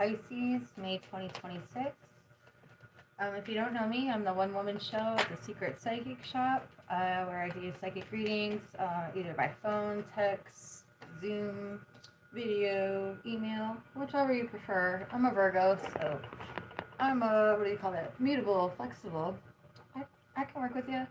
Pisces, May 2026. If you don't know me, I'm the one-woman show at the Secret Psychic Shop, where I do psychic readings, either by phone, text, Zoom, video, email, whichever you prefer. I'm a Virgo, so I'm what do you call that? Mutable, flexible. I can work with you.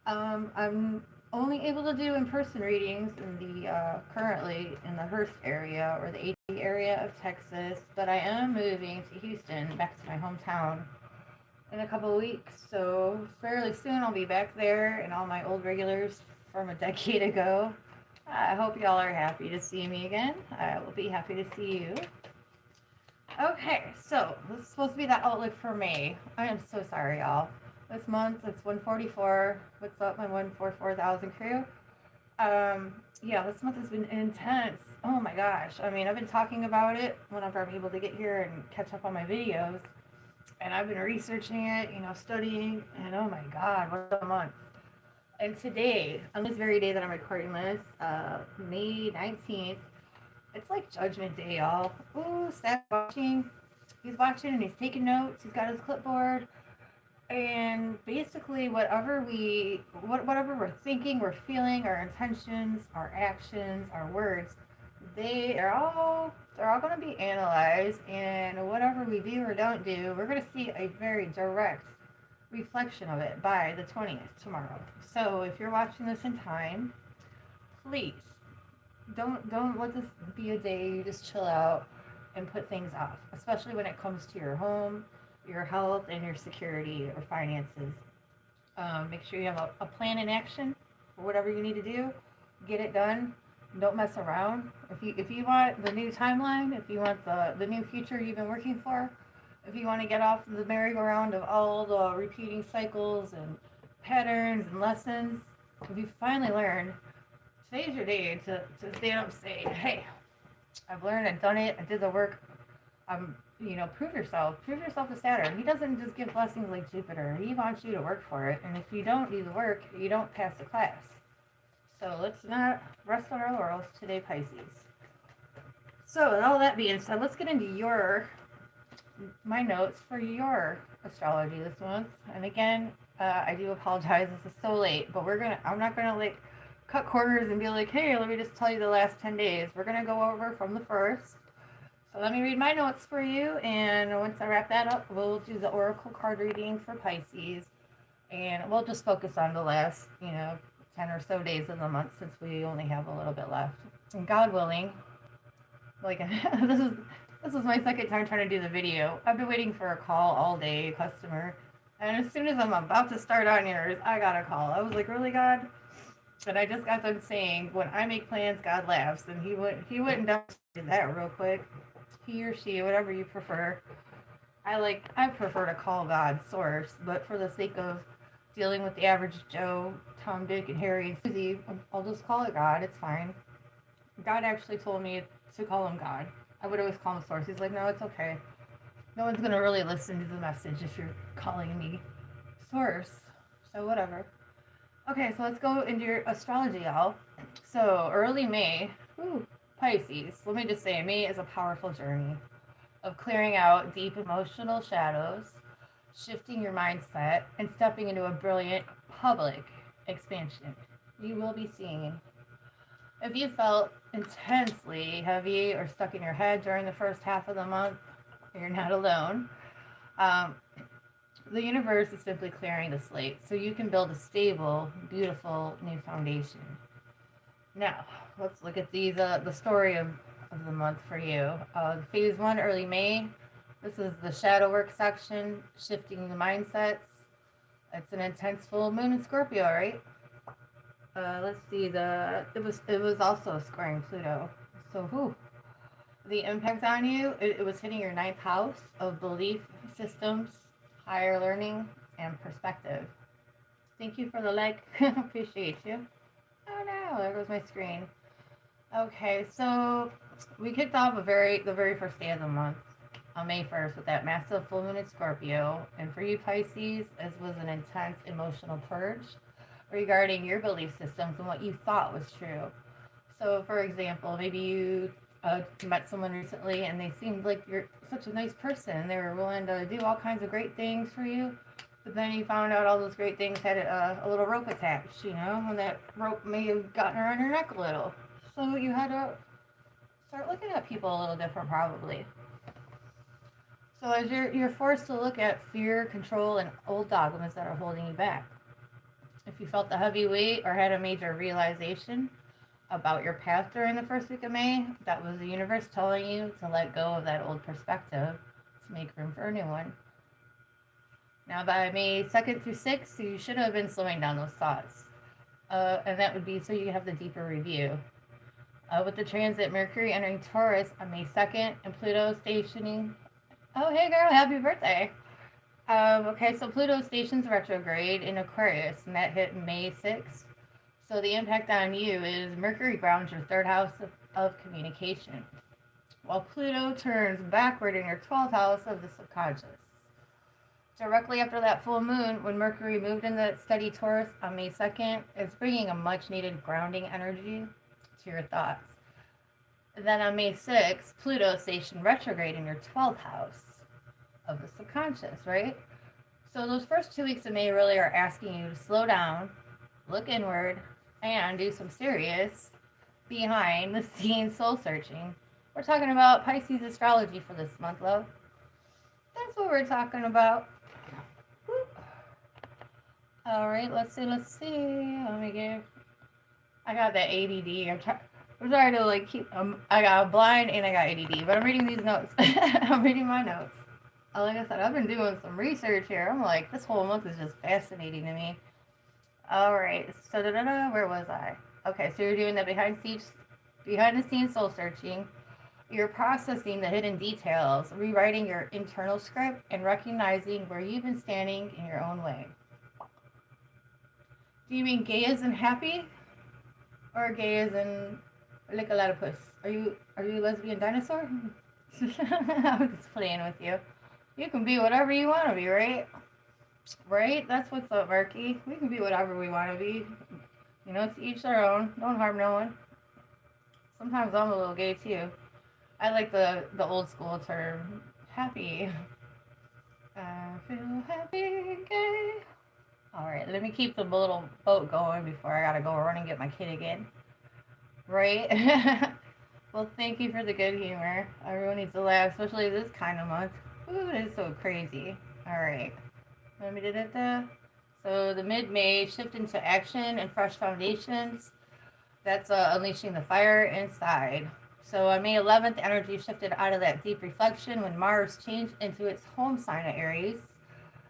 I'm only able to do in-person readings in the currently in the Hearst area or the AT area of Texas, but I am moving to Houston, back to my hometown, in a couple of weeks. So fairly soon I'll be back there, and all my old regulars from a decade ago. I hope y'all are happy to see me again. I will be happy to see you. Okay, so this is supposed to be the outlook for May. I am so sorry, y'all. This month it's 144. What's up, my 144,000 crew? Yeah, this month has been intense. Oh my gosh. I mean, I've been talking about it whenever I'm able to get here and catch up on my videos. And I've been researching it, studying, and oh my god, what a month. And today, on this very day that I'm recording this, May 19th, it's like Judgment Day, y'all. Ooh, Seth's watching. He's watching and he's taking notes. He's got his clipboard. And basically, whatever we're thinking, we're feeling, our intentions, our actions, our words, they're all going to be analyzed, and whatever we do or don't do, we're going to see a very direct reflection of it by the 20th tomorrow. So if you're watching this in time, please don't let this be a day you just chill out and put things off, especially when it comes to your home, your health, and your security or finances. Make sure you have a plan in action for whatever you need to do. Get it done. Don't mess around. If you want the new timeline, if you want the new future you've been working for, if you want to get off the merry-go-round of all the repeating cycles and patterns and lessons, if you finally learned, today's your day to stand up and say, hey, I've learned, I've done it, I did the work. Prove yourself. Prove yourself to Saturn. He doesn't just give blessings like Jupiter. He wants you to work for it. And if you don't do the work, you don't pass the class. So let's not rest on our laurels today, Pisces. So with all that being said, let's get into my notes for your astrology this month. And again, I do apologize. This is so late, but I'm not gonna cut corners and be like, hey, let me just tell you the last 10 days. We're gonna go over from the first. So let me read my notes for you, and once I wrap that up, we'll do the oracle card reading for Pisces, and we'll just focus on the last, 10 or so days of the month, since we only have a little bit left. And God willing, this is my second time trying to do the video. I've been waiting for a call all day, customer, and as soon as I'm about to start on yours, I got a call. I was like, really, God? And I just got done saying, when I make plans, God laughs, and he wouldn't do that real quick. He or she, whatever you prefer. I prefer to call God source, but for the sake of dealing with the average Joe, Tom, Dick, and Harry, and Susie, I'll just call it God. It's fine. God actually told me to call him God. I would always call him source. He's like, no, it's okay. No one's going to really listen to the message if you're calling me source. So whatever. Okay, so let's go into your astrology, y'all. So early May, Pisces. Let me just say, May is a powerful journey of clearing out deep emotional shadows, shifting your mindset, and stepping into a brilliant public expansion. You will be seen. If you felt intensely heavy or stuck in your head during the first half of the month, you're not alone. The universe is simply clearing the slate so you can build a stable, beautiful new foundation. Now, let's look at the story of the month for you. Phase 1, early May. This is the shadow work section, shifting the mindsets. It's an intense full moon in Scorpio, right? Let's see, it was also squaring Pluto. So, the impact on you, it was hitting your 9th house of belief systems, higher learning, and perspective. Thank you for the like. Appreciate you. Oh no, there goes my screen. Okay, so we kicked off the very first day of the month on May 1st with that massive full moon in Scorpio. And for you Pisces, this was an intense emotional purge regarding your belief systems and what you thought was true. So for example, maybe you met someone recently and they seemed like you're such a nice person. They were willing to do all kinds of great things for you. But then you found out all those great things had a little rope attached, and that rope may have gotten around your neck a little. So you had to start looking at people a little different, probably. So as you're forced to look at fear, control, and old dogmas that are holding you back. If you felt the heavy weight or had a major realization about your path during the first week of May, that was the universe telling you to let go of that old perspective to make room for a new one. Now, by May 2nd through 6th, you should have been slowing down those thoughts. And that would be so you have the deeper review. With the transit Mercury entering Taurus on May 2nd and Pluto stationing. Oh, hey girl, happy birthday. Okay, so Pluto stations retrograde in Aquarius, and that hit May 6th. So the impact on you is Mercury grounds your third house of communication, while Pluto turns backward in your 12th house of the subconscious. Directly after that full moon, when Mercury moved in the steady Taurus on May 2nd, it's bringing a much-needed grounding energy to your thoughts. And then on May 6th, Pluto stationed retrograde in your 12th house of the subconscious, right? So those first 2 weeks of May really are asking you to slow down, look inward, and do some serious behind-the-scenes soul-searching. We're talking about Pisces astrology for this month, love. That's what we're talking about. All right, let's see. Let me get. I got that ADD. I'm trying to keep. I got a blind and I got ADD, but I'm reading these notes. I'm reading my notes. Like I said, I've been doing some research here. I'm like, this whole month is just fascinating to me. All right, so where was I? Okay, so you're doing the behind the scenes soul searching. You're processing the hidden details, rewriting your internal script, and recognizing where you've been standing in your own way. Do you mean gay as in happy? Or gay as in like a lot of puss? Are you a lesbian dinosaur? I'm just playing with you. You can be whatever you want to be, right? Right? That's what's up, Marky. We can be whatever we want to be. To each their own. Don't harm no one. Sometimes I'm a little gay too. I like the old school term, happy. I feel happy, gay. Alright, let me keep the little boat going before I gotta go run and get my kid again. Right? Well, thank you for the good humor. Everyone needs to laugh, especially this kind of month. Ooh, it is so crazy. Alright. Let me do that. So the mid-May shift into action and fresh foundations. That's unleashing the fire inside. So on May 11th, energy shifted out of that deep reflection when Mars changed into its home sign of Aries.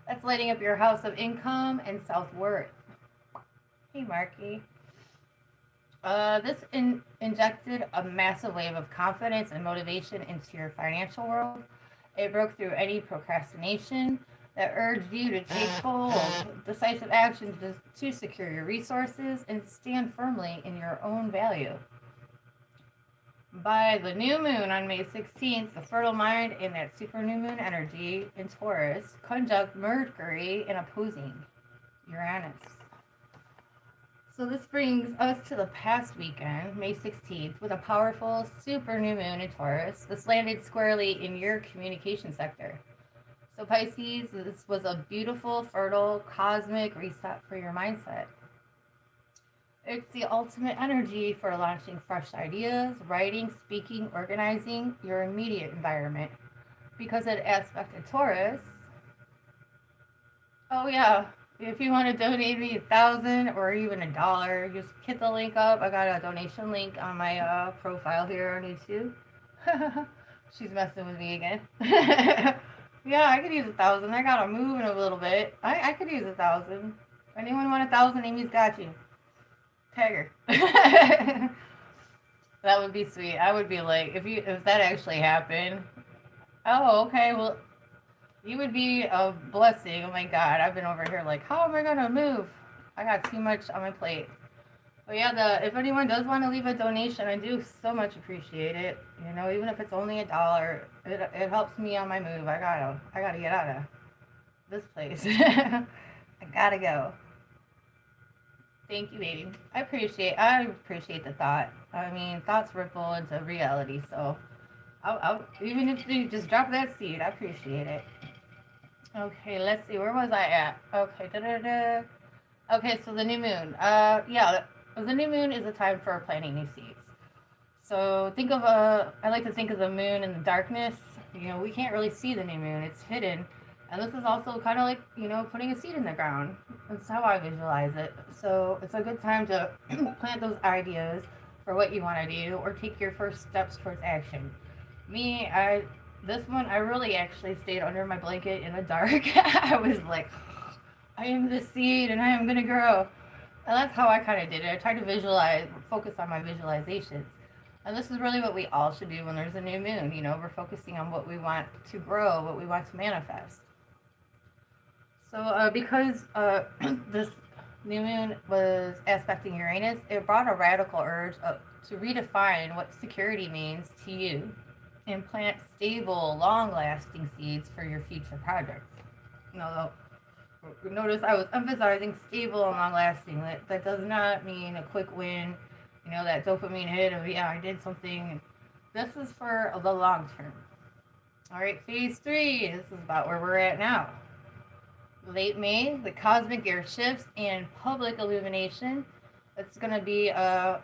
That's lighting up your house of income and self-worth. Hey, Marky. This injected a massive wave of confidence and motivation into your financial world. It broke through any procrastination that urged you to take bold, decisive action to secure your resources and stand firmly in your own value. By the new moon on May 16th, the fertile mind in that super new moon energy in Taurus conjunct Mercury and opposing Uranus. So this brings us to the past weekend, May 16th, with a powerful super new moon in Taurus. This landed squarely in your communication sector. So Pisces, this was a beautiful, fertile, cosmic reset for your mindset. It's the ultimate energy for launching fresh ideas, writing, speaking, organizing your immediate environment. Because it aspected Taurus. Oh yeah, if you want to donate me $1,000 or even $1, just hit the link up. I got a donation link on my profile here on YouTube. She's messing with me again. Yeah, I could use $1,000. I gotta move in a little bit. I could use $1,000. Anyone want $1,000? Amy's got you. Tag her. That would be sweet. I would be like, if that actually happened. Oh, okay. Well, you would be a blessing. Oh my God, I've been over here like, how am I gonna move? I got too much on my plate. But yeah, if anyone does want to leave a donation, I do so much appreciate it. Even if it's only $1, it helps me on my move. I gotta get out of this place. I gotta go. Thank you, baby. I appreciate the thought. I mean, thoughts ripple into reality. So, even if you just drop that seed, I appreciate it. Okay, let's see. Where was I at? Okay, da da da. Okay, so the new moon. Yeah, the new moon is a time for planting new seeds. So think of I like to think of the moon in the darkness. You know, we can't really see the new moon; it's hidden. And this is also kind of like putting a seed in the ground. That's how I visualize it. So it's a good time to plant those ideas for what you want to do, or take your first steps towards action. Me, I this one I really actually stayed under my blanket in the dark. I was like, I am the seed, and I am gonna grow. And that's how I kind of did it. I tried to visualize, focus on my visualizations. And this is really what we all should do when there's a new moon. We're focusing on what we want to grow, what we want to manifest. So, because this new moon was aspecting Uranus, it brought a radical urge to redefine what security means to you and plant stable, long lasting seeds for your future projects. No, notice I was emphasizing stable and long lasting. That does not mean a quick win, that dopamine hit of, yeah, I did something. This is for the long term. All right, phase 3. This is about where we're at now. Late May, the cosmic gear shifts and public illumination. It's going to be, okay,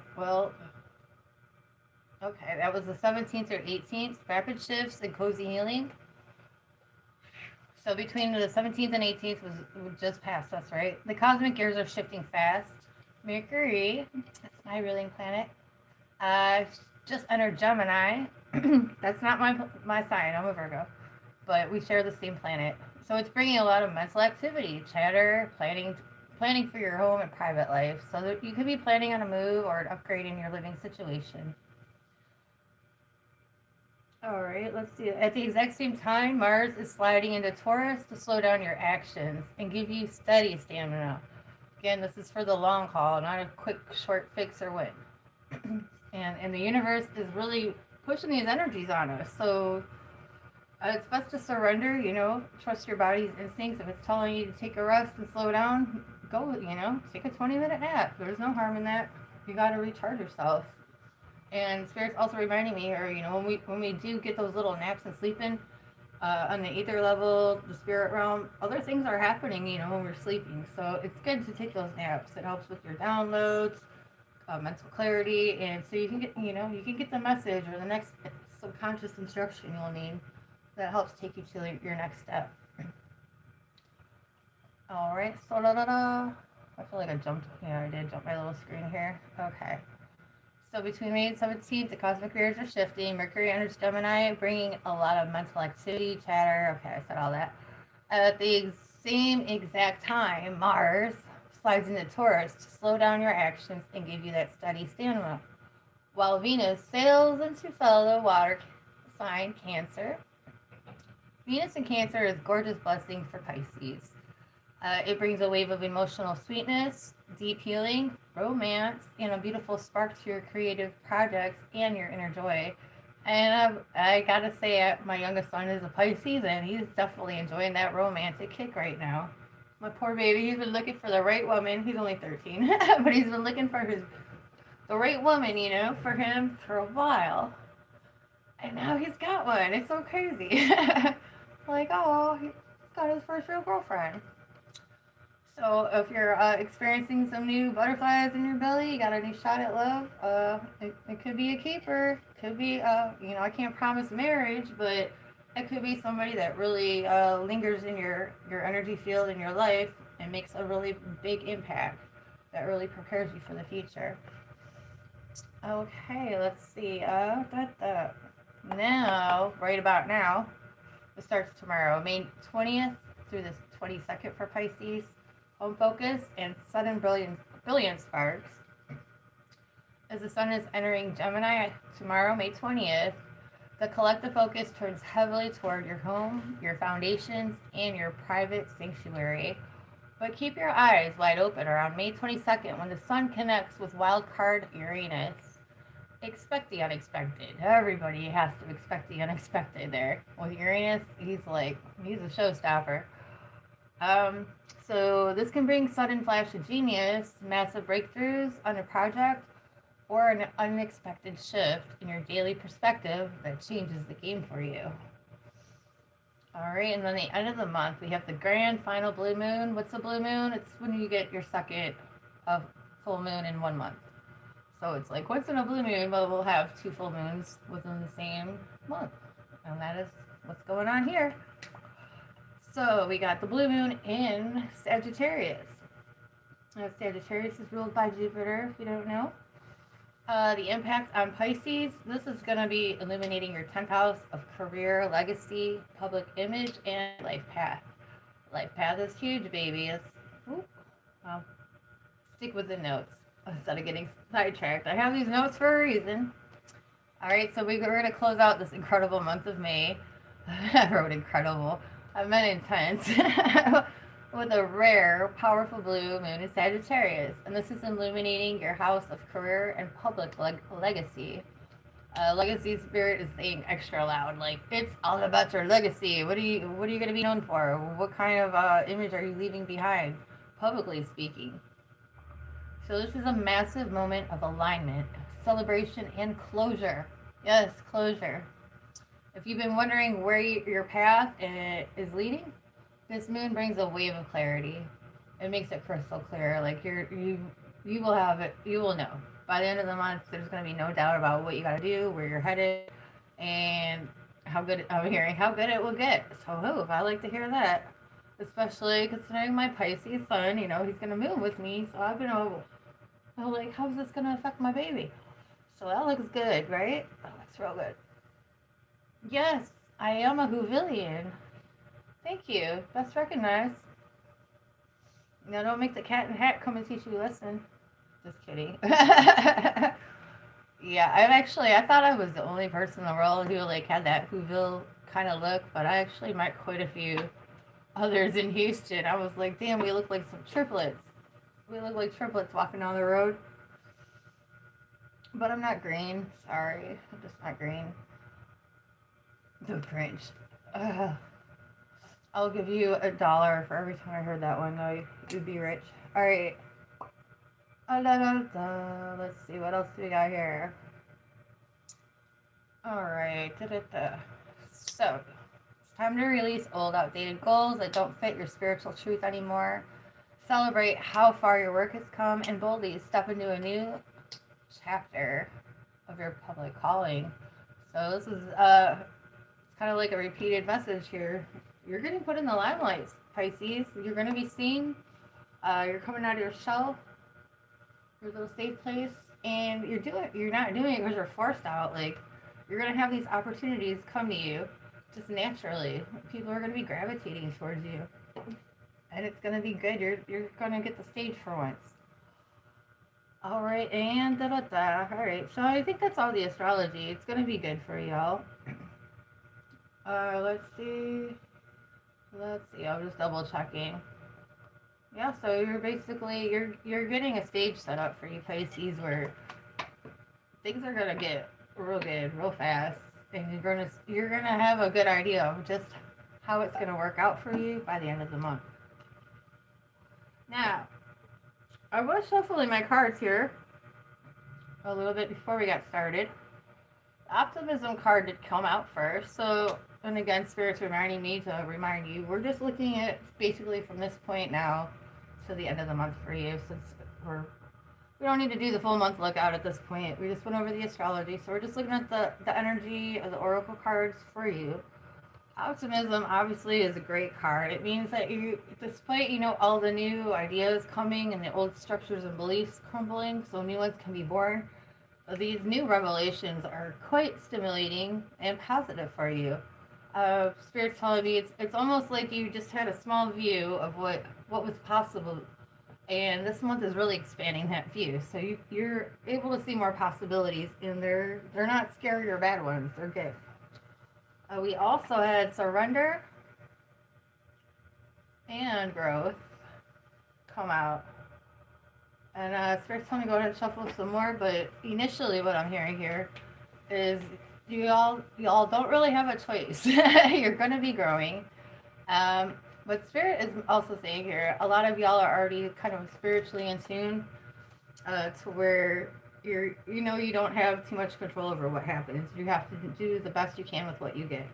that was the 17th or 18th. Rapid shifts and cozy healing. So between the 17th and 18th was just past us, right? The cosmic gears are shifting fast. Mercury, that's my ruling planet, just entered Gemini. That's not my sign. I'm a Virgo, but we share the same planet. So it's bringing a lot of mental activity, chatter, planning for your home and private life. So that you could be planning on a move or an upgrade in your living situation. All right, let's see. At the exact same time, Mars is sliding into Taurus to slow down your actions and give you steady stamina. Again, this is for the long haul, not a quick, short fix or win. and the universe is really pushing these energies on us. So it's best to surrender, trust your body's instincts. If it's telling you to take a rest and slow down, go, take a 20-minute nap. There's no harm in that. You got to recharge yourself. And Spirit's also reminding me, or when we do get those little naps and sleeping, on the ether level, the spirit realm, other things are happening, when we're sleeping. So it's good to take those naps. It helps with your downloads, mental clarity, and so you can get, you can get the message or the next subconscious instruction you'll need that helps take you to your next step. All right, so I feel like I jumped. Yeah, I did jump my little screen here. Okay. So between May and 17th, the cosmic gears are shifting. Mercury enters Gemini, bringing a lot of mental activity, chatter. Okay, I said all that. At the same exact time, Mars slides into Taurus to slow down your actions and give you that steady stamina. While Venus sails into fellow water sign Cancer. Venus in Cancer is gorgeous blessing for Pisces. It brings a wave of emotional sweetness, deep healing, romance, and a beautiful spark to your creative projects and your inner joy. And I gotta say, my youngest son is a Pisces, and he's definitely enjoying that romantic kick right now. My poor baby, he's been looking for the right woman. He's only 13, but he's been looking for the right woman, for him for a while. And now he's got one. It's so crazy. Like, oh, he's got his first real girlfriend. So if you're experiencing some new butterflies in your belly, you got a new shot at love, it could be a keeper. Could be, I can't promise marriage, but it could be somebody that really lingers in your energy field in your life and makes a really big impact that really prepares you for the future. Okay, let's see. Now, right about now, it starts tomorrow, May 20th through the 22nd for Pisces. Home focus and sudden brilliance sparks. As the sun is entering Gemini tomorrow, May 20th, the collective focus turns heavily toward your home, your foundations, and your private sanctuary. But keep your eyes wide open around May 22nd when the sun connects with wild card Uranus. Expect the unexpected. Everybody has to expect the unexpected there. With Uranus, he's a showstopper. Um, so this can bring sudden flash of genius, massive breakthroughs on a project, or an unexpected shift in your daily perspective that changes the game for you. All right, and then the end of the month, we have the grand final blue moon. What's a blue moon? It's when you get your second of full moon in 1 month. So it's like once in a blue moon, but we'll have 2 full moons within the same month. And that is what's going on here. So we got the blue moon in Sagittarius. Sagittarius is ruled by Jupiter, if you don't know. The impact on Pisces, this is going to be illuminating your 10th house of career, legacy, public image, and life path. Life path is huge, baby. Well, stick with the notes instead of getting sidetracked. I have these notes for a reason. All right, so we're going to close out this incredible month of May. I wrote incredible. I meant intense. With a rare, powerful blue moon in Sagittarius. And this is illuminating your house of career and public legacy. Legacy spirit is saying extra loud, like, it's all about your legacy. What are you going to be known for? What kind of image are you leaving behind, publicly speaking? So this is a massive moment of alignment, celebration, and closure. Yes, closure. If you've been wondering where your path is leading, this moon brings a wave of clarity. It makes it crystal clear. Like you will have it. You will know by the end of the month. There's going to be no doubt about what you got to do, where you're headed, and how good. I'm hearing how good it will get. So, I like to hear that, especially considering my Pisces sun. You know, he's going to move with me, so I've been like, how's this going to affect my baby? So that looks good, right? That looks real good. Yes, I am a Whovillian. Thank you. That's recognized. Now don't make the cat in the hat come and teach you a lesson. Just kidding. Yeah, I thought I was the only person in the world who like had that Whoville kind of look, but I actually met quite a few others in Houston. I was like, damn, we look like some triplets. We look like triplets walking down the road. But I'm not green. Sorry. I'm just not green. No cringe. I'll give you $1 for every time I heard that one, though. You'd be rich. Alright. Let's see, what else do we got here? Alright. So, it's time to release old, outdated goals that don't fit your spiritual truth anymore. Celebrate how far your work has come and boldly step into a new chapter of your public calling. So, this is kind of like a repeated message here. You're getting put in the limelight, Pisces. You're going to be seen. You're coming out of your shell, your little safe place, and you're not doing it because you're forced out. Like, you're going to have these opportunities come to you just naturally. People are going to be gravitating towards you, and it's going to be good. You're going to get the stage for once. All right, and All right, so I think that's all the astrology. It's going to be good for y'all. Let's see. I'm just double checking. Yeah, so you're getting a stage set up for you Pisces where things are gonna get real good, real fast, and you're gonna have a good idea of just how it's gonna work out for you by the end of the month. Now, I was shuffling my cards here a little bit before we got started. The optimism card did come out first, so. And again, Spirit's reminding me to remind you, we're just looking at basically from this point now to the end of the month for you, since we don't need to do the full month lookout at this point. We just went over the astrology, so we're just looking at the energy of the oracle cards for you. Optimism obviously is a great card. It means that you, despite all the new ideas coming and the old structures and beliefs crumbling, so new ones can be born. These new revelations are quite stimulating and positive for you. Spirit's telling me it's almost like you just had a small view of what was possible, and this month is really expanding that view. So you're able to see more possibilities, and they're not scary or bad ones. They're good. We also had surrender and growth come out, and Spirit's telling me go ahead and shuffle some more. But initially, what I'm hearing here is. Y'all don't really have a choice. You're going to be growing. But Spirit is also saying here, a lot of y'all are already kind of spiritually in tune to where you don't have too much control over what happens. You have to do the best you can with what you get.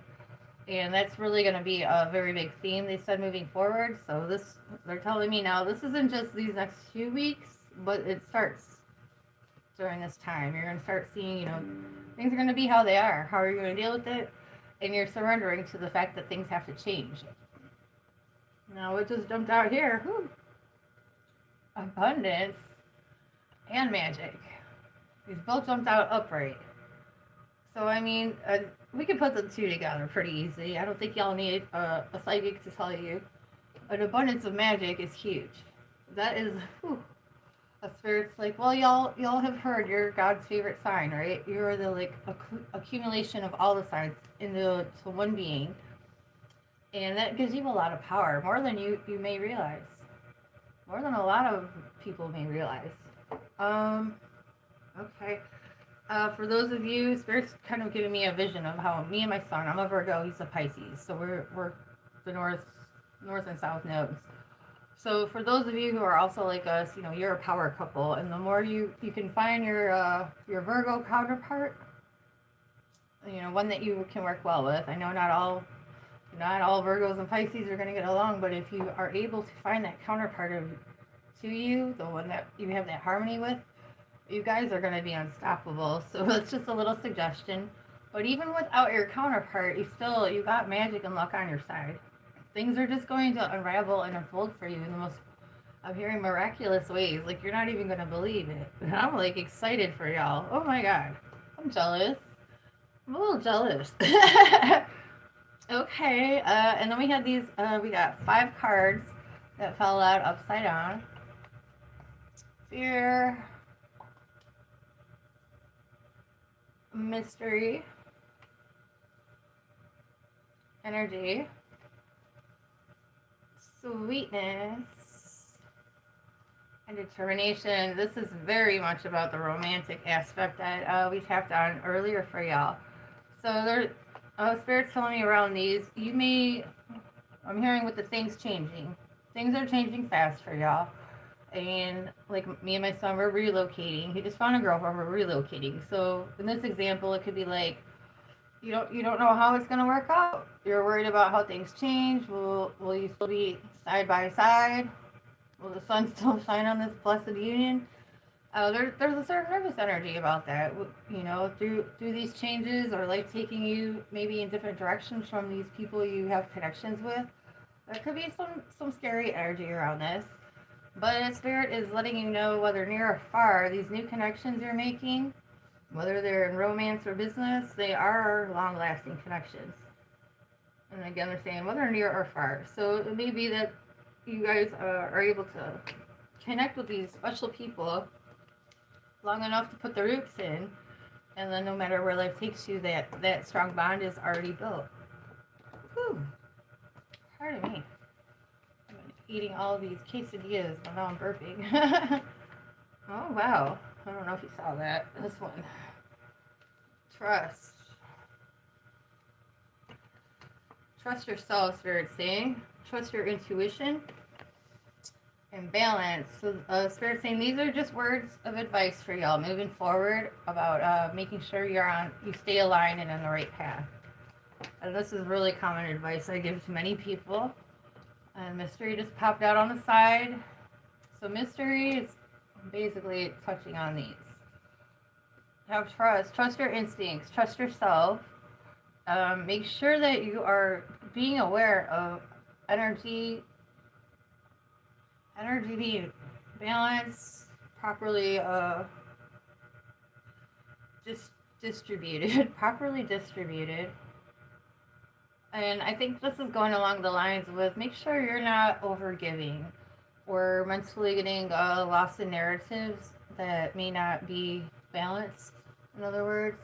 And that's really going to be a very big theme, they said, moving forward. So they're telling me now, this isn't just these next few weeks, but it starts during this time. You're going to start seeing, things are going to be how they are. How are you going to deal with it? And you're surrendering to the fact that things have to change. Now, what just jumped out here? Whew. Abundance and magic. These both jumped out upright. So, I mean, we can put the two together pretty easily. I don't think y'all need a psychic to tell you. An abundance of magic is huge. That is, a spirit's like, well, y'all have heard you're God's favorite sign, right? You're the accumulation of all the signs into one being. And that gives you a lot of power, more than you may realize. More than a lot of people may realize. Okay. For those of you, Spirit's kind of giving me a vision of how me and my son, I'm a Virgo, he's a Pisces, so we're the north and south nodes. So for those of you who are also like us, you're a power couple, and the more you can find your Virgo counterpart, one that you can work well with. I know not all Virgos and Pisces are going to get along, but if you are able to find that counterpart to you, the one that you have that harmony with, you guys are going to be unstoppable. So that's just a little suggestion. But even without your counterpart, you got magic and luck on your side. Things are just going to unravel and unfold for you in the most, I'm hearing, miraculous ways. Like, you're not even going to believe it. And I'm like excited for y'all. Oh my God. I'm jealous. I'm a little jealous. Okay. And then we had these, we got 5 cards that fell out upside down. Fear. Mystery, energy, sweetness, and determination. This is very much about the romantic aspect that we tapped on earlier for y'all. So Spirit's telling me around these, I'm hearing with the things changing. Things are changing fast for y'all. And like me and my son, we're relocating. He just found a girlfriend, we're relocating. So in this example, it could be like, you don't know how it's gonna work out. You're worried about how things change. Will you still be side by side? Will the sun still shine on this blessed union? There's a certain nervous energy about that. Through these changes, or life taking you maybe in different directions from these people you have connections with. There could be some scary energy around this. But Spirit is letting you know, whether near or far, these new connections you're making, whether they're in romance or business, they are long-lasting connections. And again, they're saying whether near or far. So it may be that you guys are able to connect with these special people long enough to put the roots in, and then no matter where life takes you, that strong bond is already built. Whew. Pardon me. Eating all of these quesadillas, but now I'm burping. Oh, wow. I don't know if you saw that. This one. Trust. Trust yourself, Spirit's saying. Trust your intuition. And balance. So, Spirit's saying these are just words of advice for y'all moving forward about making sure you stay aligned and on the right path. And this is really common advice I give to many people. And mystery just popped out on the side. So mystery is basically touching on these. Have trust. Trust your instincts. Trust yourself. Make sure that you are being aware of energy being balanced, properly distributed. Properly distributed. And I think this is going along the lines with, make sure you're not overgiving or mentally getting lost in narratives that may not be balanced, in other words.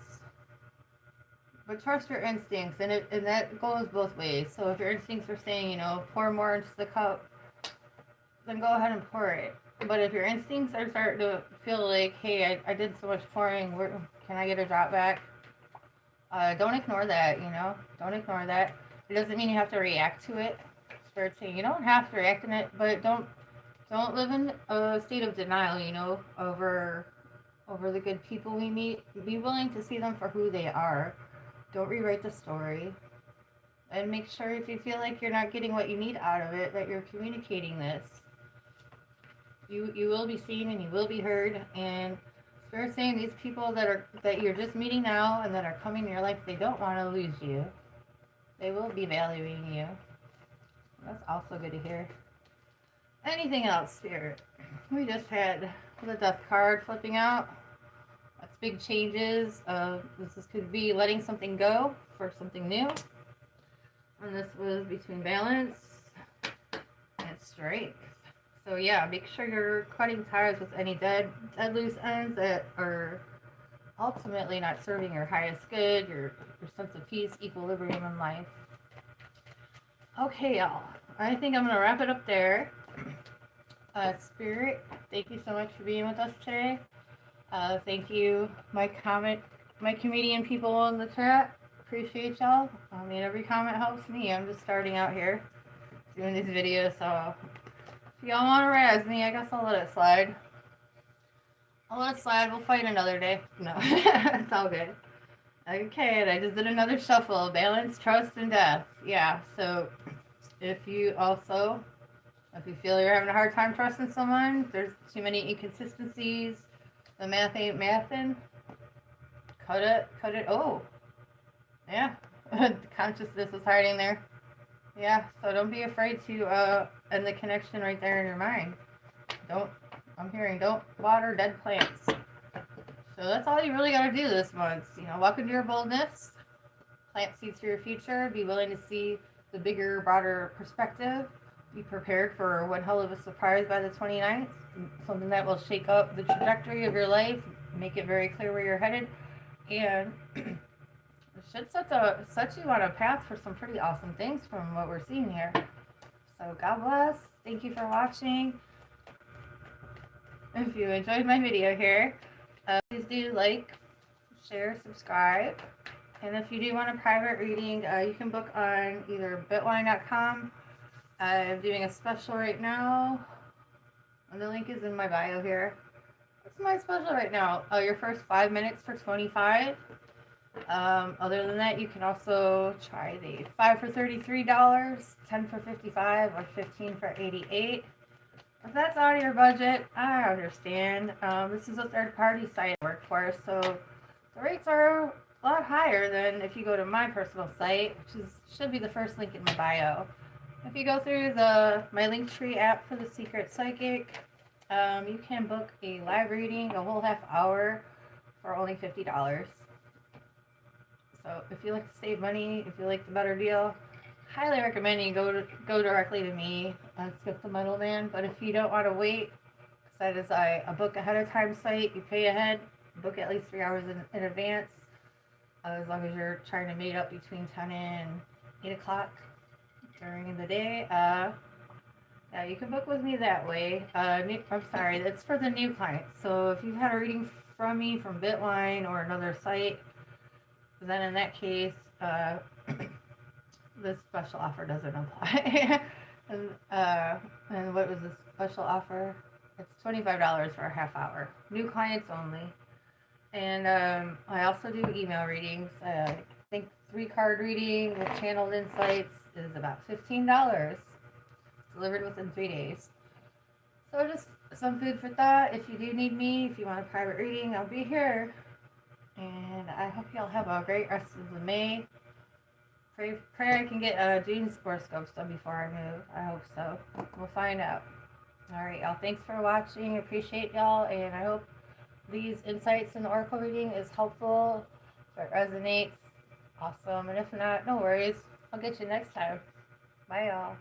But trust your instincts, and that goes both ways. So if your instincts are saying, pour more into the cup, then go ahead and pour it. But if your instincts are starting to feel like, hey, I did so much pouring, can I get a drop back? Don't ignore that, Don't ignore that. It doesn't mean you have to react to it. Spirit saying you don't have to react in it, but don't live in a state of denial, over the good people we meet. Be willing to see them for who they are. Don't rewrite the story. And make sure if you feel like you're not getting what you need out of it, that you're communicating this. You will be seen and you will be heard. And Spirit saying these people that you're just meeting now and that are coming in your life, they don't want to lose you. They will be valuing you. That's also good to hear. Anything else, Spirit? We just had the Death card flipping out. That's big changes. This could be letting something go for something new. And this was between balance and strength. So yeah, make sure you're cutting ties with any dead loose ends that are ultimately not serving your highest good, your sense of peace, equilibrium in life. Okay, y'all. I think I'm going to wrap it up there. Spirit, thank you so much for being with us today. Thank you, my comedian people in the chat. Appreciate y'all. I mean, every comment helps me. I'm just starting out here doing these videos, so if y'all want to razz me, I guess I'll let it slide. We'll fight another day. No, it's all good. Okay, and I just did another shuffle. Balance, trust, and death. Yeah, so if you feel you're having a hard time trusting someone, there's too many inconsistencies, the math ain't mathin', cut it. Oh, yeah, consciousness is hiding there. Yeah, so don't be afraid to end the connection right there in your mind. Don't water dead plants. So that's all you really got to do this month. Walk into your boldness, plant seeds for your future, be willing to see the bigger, broader perspective. Be prepared for one hell of a surprise by the 29th, something that will shake up the trajectory of your life, make it very clear where you're headed, and it should set you on a path for some pretty awesome things from what we're seeing here. So God bless. Thank you for watching. If you enjoyed my video here, please do like, share, subscribe. And if you do want a private reading, you can book on either bitwine.com. I'm doing a special right now, and the link is in my bio here. What's my special right now? Your first 5 minutes for $25. Other than that, you can also try the 5 for $33, 10 for $55, or 15 for $88. If that's out of your budget, I understand. This is a third-party site I work for, so the rates are a lot higher than if you go to my personal site, which should be the first link in my bio. If you go through my Linktree app for the Secret Psychic, you can book a live reading, a whole half hour, for only $50. So if you like to save money, if you like the better deal, highly recommend you go directly to me and skip the middleman. But if you don't want to wait, that is a book ahead of time site. You pay ahead, book at least 3 hours in advance, as long as you're trying to meet up between 10 and 8 o'clock during the day. Yeah, you can book with me that way. I'm sorry, that's for the new clients. So if you've had a reading from me from Bitwine or another site, then in that case, this special offer doesn't apply. And what was this special offer? It's $25 for a half hour. New clients only. And I also do email readings. I think 3-card reading with channeled insights is about $15. Delivered within 3 days. So just some food for thought. If you do need me, if you want a private reading, I'll be here. And I hope y'all have a great rest of the May. Pray I can get June's horoscopes done before I move. I hope so. We'll find out. Alright, y'all. Thanks for watching. Appreciate y'all. And I hope these insights in the oracle reading is helpful. If it resonates, awesome. And if not, no worries. I'll get you next time. Bye, y'all.